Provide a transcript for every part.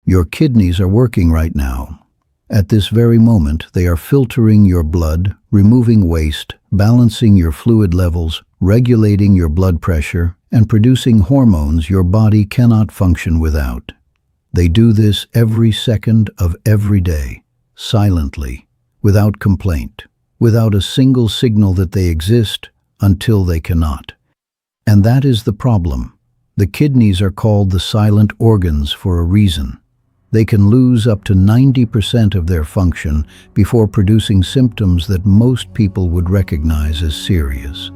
Your kidneys are working right now. At this very moment, they are filtering your blood, removing waste, balancing your fluid levels, regulating your blood pressure, and producing hormones your body cannot function without. They do this every second of every day, silently, without complaint, without a single signal that they exist until they cannot. And that is the problem. The kidneys are called the silent organs for a reason. They can lose up to 90% of their function before producing symptoms that most people would recognize as serious.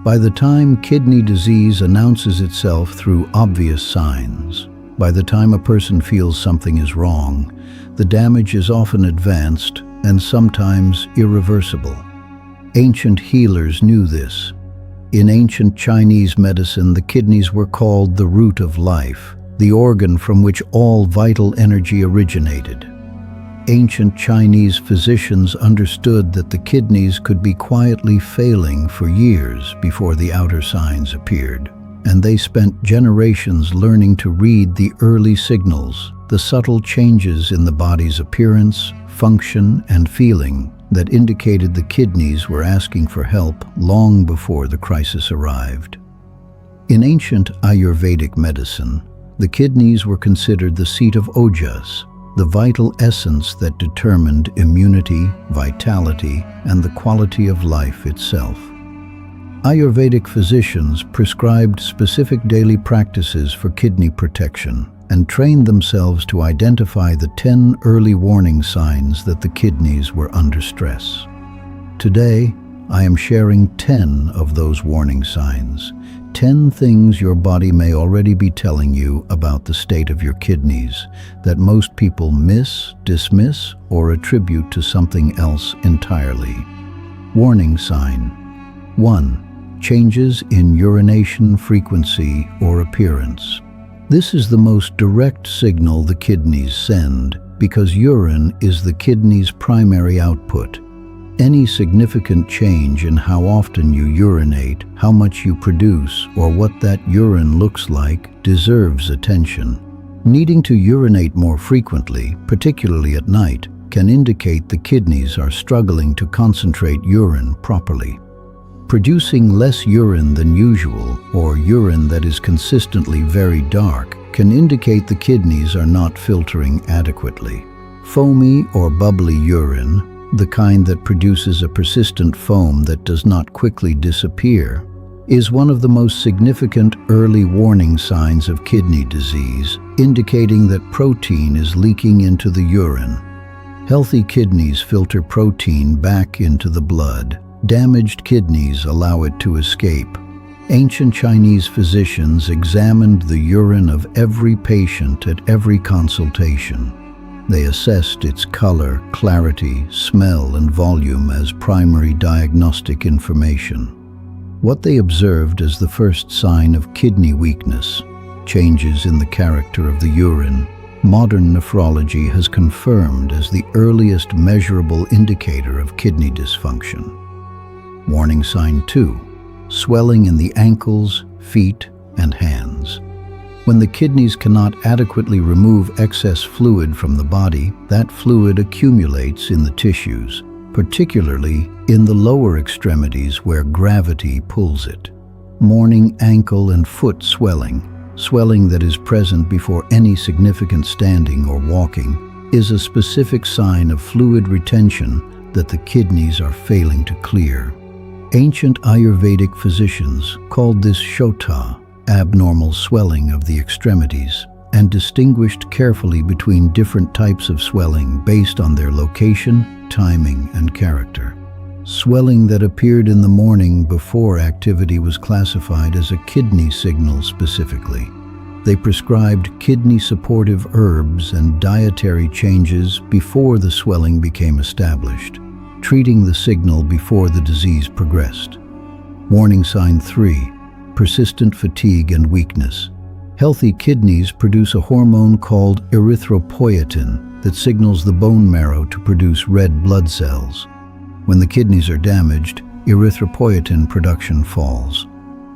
By the time kidney disease announces itself through obvious signs, by the time a person feels something is wrong, the damage is often advanced and sometimes irreversible. Ancient healers knew this. In ancient Chinese medicine, the kidneys were called the root of life, the organ from which all vital energy originated. Ancient Chinese physicians understood that the kidneys could be quietly failing for years before the outer signs appeared, and they spent generations learning to read the early signals, the subtle changes in the body's appearance, function, and feeling that indicated the kidneys were asking for help long before the crisis arrived. In ancient Ayurvedic medicine, the kidneys were considered the seat of ojas, the vital essence that determined immunity, vitality, and the quality of life itself. Ayurvedic physicians prescribed specific daily practices for kidney protection and trained themselves to identify the 10 early warning signs that the kidneys were under stress. Today, I am sharing 10 of those warning signs, 10 things your body may already be telling you about the state of your kidneys that most people miss, dismiss, or attribute to something else entirely. Warning sign 1. Changes in urination frequency or appearance. This is the most direct signal the kidneys send because urine is the kidney's primary output. Any significant change in how often you urinate, how much you produce, or what that urine looks like deserves attention. Needing to urinate more frequently, particularly at night, can indicate the kidneys are struggling to concentrate urine properly. Producing less urine than usual, or urine that is consistently very dark, can indicate the kidneys are not filtering adequately. Foamy or bubbly urine, the kind that produces a persistent foam that does not quickly disappear, is one of the most significant early warning signs of kidney disease, indicating that protein is leaking into the urine. Healthy kidneys filter protein back into the blood. Damaged kidneys allow it to escape. Ancient Chinese physicians examined the urine of every patient at every consultation. They assessed its color, clarity, smell, and volume as primary diagnostic information. What they observed as the first sign of kidney weakness, changes in the character of the urine, modern nephrology has confirmed as the earliest measurable indicator of kidney dysfunction. Warning sign 2. Swelling in the ankles, feet, and hands. When the kidneys cannot adequately remove excess fluid from the body, that fluid accumulates in the tissues, particularly in the lower extremities where gravity pulls it. Morning ankle and foot swelling that is present before any significant standing or walking, is a specific sign of fluid retention that the kidneys are failing to clear. Ancient Ayurvedic physicians called this shota, abnormal swelling of the extremities, and distinguished carefully between different types of swelling based on their location, timing, and character. Swelling that appeared in the morning before activity was classified as a kidney signal specifically. They prescribed kidney-supportive herbs and dietary changes before the swelling became established, treating the signal before the disease progressed. Warning sign 3. Persistent fatigue and weakness. Healthy kidneys produce a hormone called erythropoietin that signals the bone marrow to produce red blood cells. When the kidneys are damaged, erythropoietin production falls.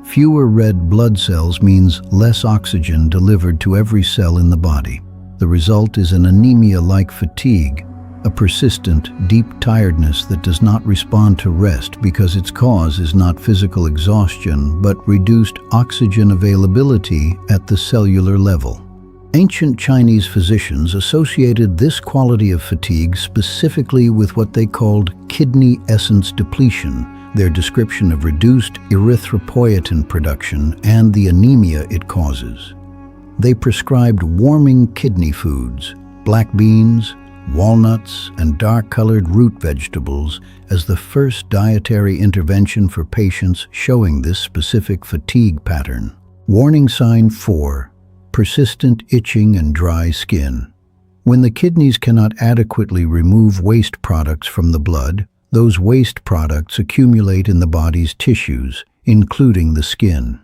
Fewer red blood cells means less oxygen delivered to every cell in the body. The result is an anemia-like fatigue, a persistent, deep tiredness that does not respond to rest because its cause is not physical exhaustion but reduced oxygen availability at the cellular level. Ancient Chinese physicians associated this quality of fatigue specifically with what they called kidney essence depletion, their description of reduced erythropoietin production and the anemia it causes. They prescribed warming kidney foods, black beans, walnuts, and dark-colored root vegetables as the first dietary intervention for patients showing this specific fatigue pattern. Warning sign 4. Persistent itching and dry skin. When the kidneys cannot adequately remove waste products from the blood, those waste products accumulate in the body's tissues, including the skin.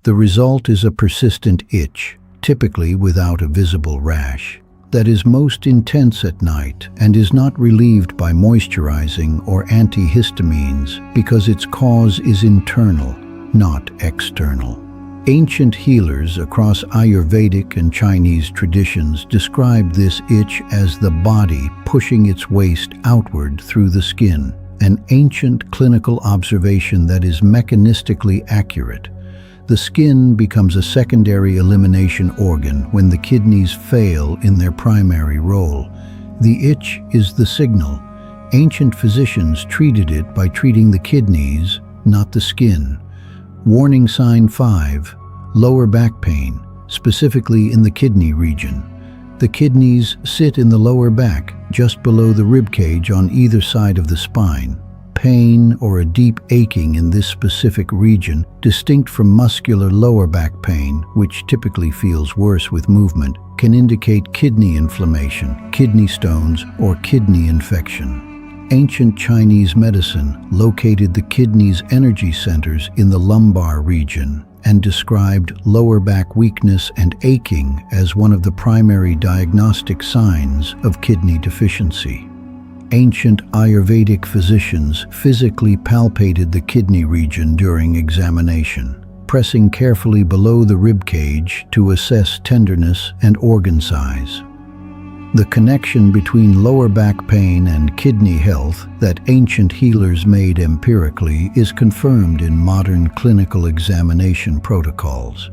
The result is a persistent itch, typically without a visible rash, that is most intense at night and is not relieved by moisturizing or antihistamines because its cause is internal, not external. Ancient healers across Ayurvedic and Chinese traditions describe this itch as the body pushing its waste outward through the skin, an ancient clinical observation that is mechanistically accurate. The skin becomes a secondary elimination organ when the kidneys fail in their primary role. The itch is the signal. Ancient physicians treated it by treating the kidneys, not the skin. Warning sign 5. Lower back pain, specifically in the kidney region. The kidneys sit in the lower back, just below the rib cage on either side of the spine. Pain or a deep aching in this specific region, distinct from muscular lower back pain, which typically feels worse with movement, can indicate kidney inflammation, kidney stones, or kidney infection. Ancient Chinese medicine located the kidney's energy centers in the lumbar region and described lower back weakness and aching as one of the primary diagnostic signs of kidney deficiency. Ancient Ayurvedic physicians physically palpated the kidney region during examination, pressing carefully below the rib cage to assess tenderness and organ size. The connection between lower back pain and kidney health that ancient healers made empirically is confirmed in modern clinical examination protocols.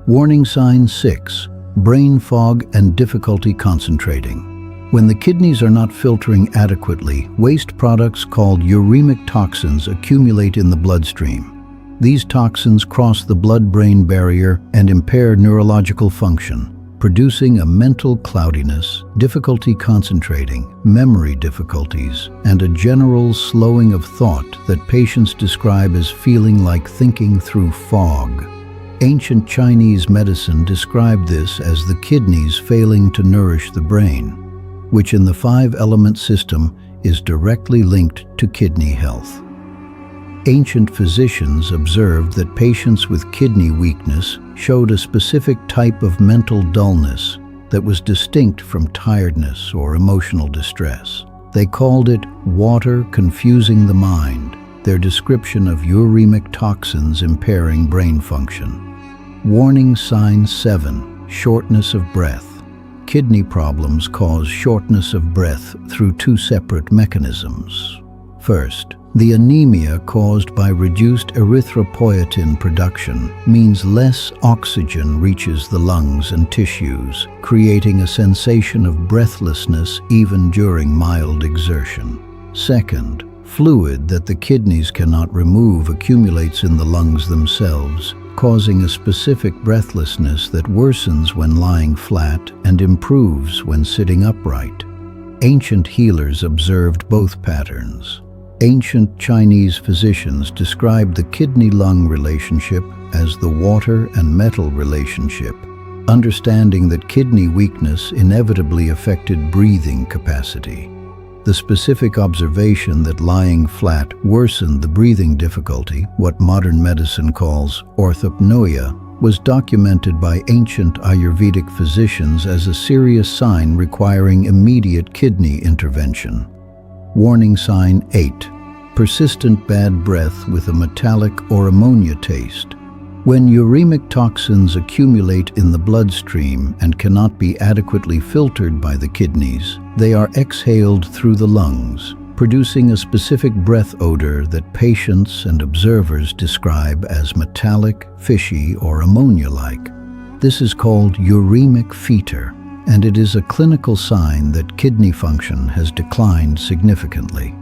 Warning sign 6. Brain fog and difficulty concentrating. When the kidneys are not filtering adequately, waste products called uremic toxins accumulate in the bloodstream. These toxins cross the blood-brain barrier and impair neurological function, producing a mental cloudiness, difficulty concentrating, memory difficulties, and a general slowing of thought that patients describe as feeling like thinking through fog. Ancient Chinese medicine described this as the kidneys failing to nourish the brain, which in the 5-element system is directly linked to kidney health. Ancient physicians observed that patients with kidney weakness showed a specific type of mental dullness that was distinct from tiredness or emotional distress. They called it water confusing the mind, their description of uremic toxins impairing brain function. Warning sign 7. Shortness of breath. Kidney problems cause shortness of breath through 2 separate mechanisms. First, the anemia caused by reduced erythropoietin production means less oxygen reaches the lungs and tissues, creating a sensation of breathlessness even during mild exertion. Second, fluid that the kidneys cannot remove accumulates in the lungs themselves, causing a specific breathlessness that worsens when lying flat and improves when sitting upright. Ancient healers observed both patterns. Ancient Chinese physicians described the kidney-lung relationship as the water and metal relationship, understanding that kidney weakness inevitably affected breathing capacity. The specific observation that lying flat worsened the breathing difficulty, what modern medicine calls orthopnoea, was documented by ancient Ayurvedic physicians as a serious sign requiring immediate kidney intervention. Warning sign 8. Persistent bad breath with a metallic or ammonia taste. When uremic toxins accumulate in the bloodstream and cannot be adequately filtered by the kidneys, they are exhaled through the lungs, producing a specific breath odor that patients and observers describe as metallic, fishy, or ammonia-like. This is called uremic fetor, and it is a clinical sign that kidney function has declined significantly.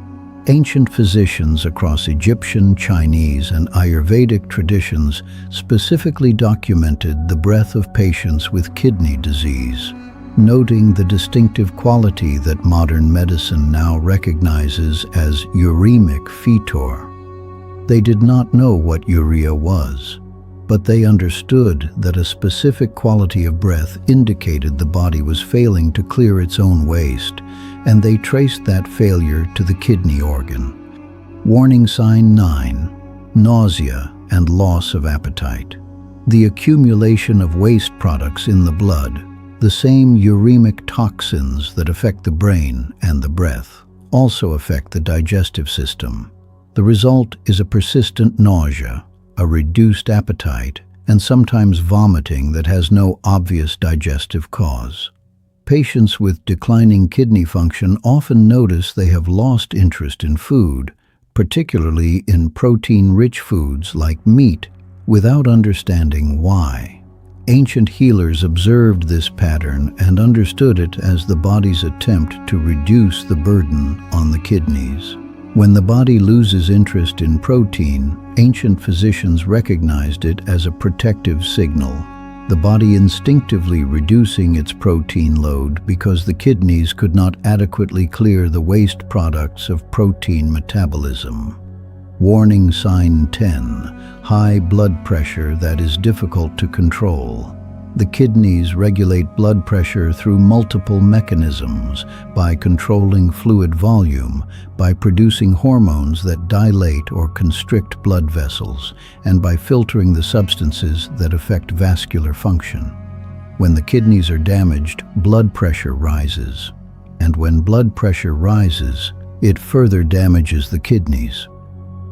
Ancient physicians across Egyptian, Chinese, and Ayurvedic traditions specifically documented the breath of patients with kidney disease, noting the distinctive quality that modern medicine now recognizes as uremic fetor. They did not know what urea was, but they understood that a specific quality of breath indicated the body was failing to clear its own waste, and they traced that failure to the kidney organ. Warning sign 9. Nausea and loss of appetite. The accumulation of waste products in the blood, the same uremic toxins that affect the brain and the breath, also affect the digestive system. The result is a persistent nausea, a reduced appetite, and sometimes vomiting that has no obvious digestive cause. Patients with declining kidney function often notice they have lost interest in food, particularly in protein-rich foods like meat, without understanding why. Ancient healers observed this pattern and understood it as the body's attempt to reduce the burden on the kidneys. When the body loses interest in protein, ancient physicians recognized it as a protective signal, the body instinctively reducing its protein load because the kidneys could not adequately clear the waste products of protein metabolism. Warning sign 10. High blood pressure that is difficult to control. The kidneys regulate blood pressure through multiple mechanisms: by controlling fluid volume, by producing hormones that dilate or constrict blood vessels, and by filtering the substances that affect vascular function. When the kidneys are damaged, blood pressure rises. And when blood pressure rises, it further damages the kidneys.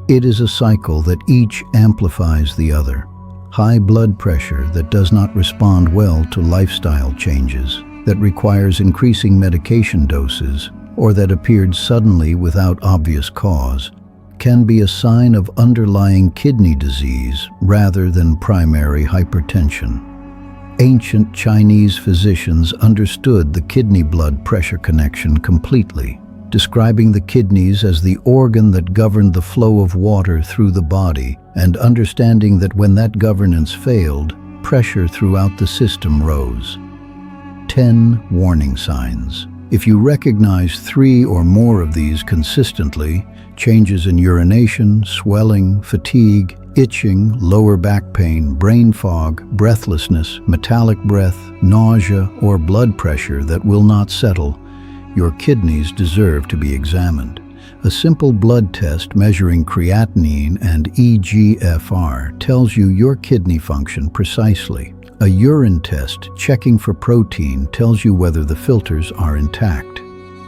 It is a cycle that each amplifies the other. High blood pressure that does not respond well to lifestyle changes, that requires increasing medication doses, or that appeared suddenly without obvious cause, can be a sign of underlying kidney disease rather than primary hypertension. Ancient Chinese physicians understood the kidney-blood pressure connection completely, describing the kidneys as the organ that governed the flow of water through the body, and understanding that when that governance failed, pressure throughout the system rose. 10 warning signs. If you recognize 3 or more of these consistently, changes in urination, swelling, fatigue, itching, lower back pain, brain fog, breathlessness, metallic breath, nausea, or blood pressure that will not settle, your kidneys deserve to be examined. A simple blood test measuring creatinine and eGFR tells you your kidney function precisely. A urine test checking for protein tells you whether the filters are intact.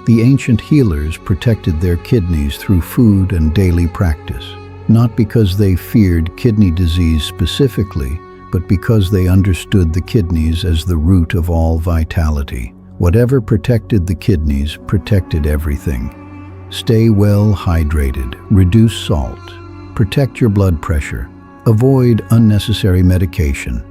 The ancient healers protected their kidneys through food and daily practice, not because they feared kidney disease specifically, but because they understood the kidneys as the root of all vitality. Whatever protected the kidneys protected everything. Stay well hydrated, reduce salt, protect your blood pressure, avoid unnecessary medication.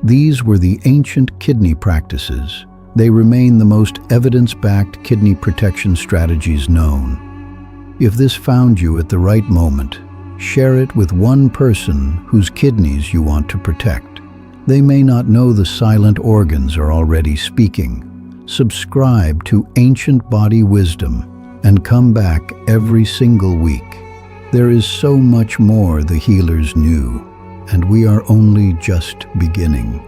These were the ancient kidney practices. They remain the most evidence-backed kidney protection strategies known. If this found you at the right moment, share it with one person whose kidneys you want to protect. They may not know the silent organs are already speaking. Subscribe to Ancient Body Wisdom and come back every single week. There is so much more the healers knew, and we are only just beginning.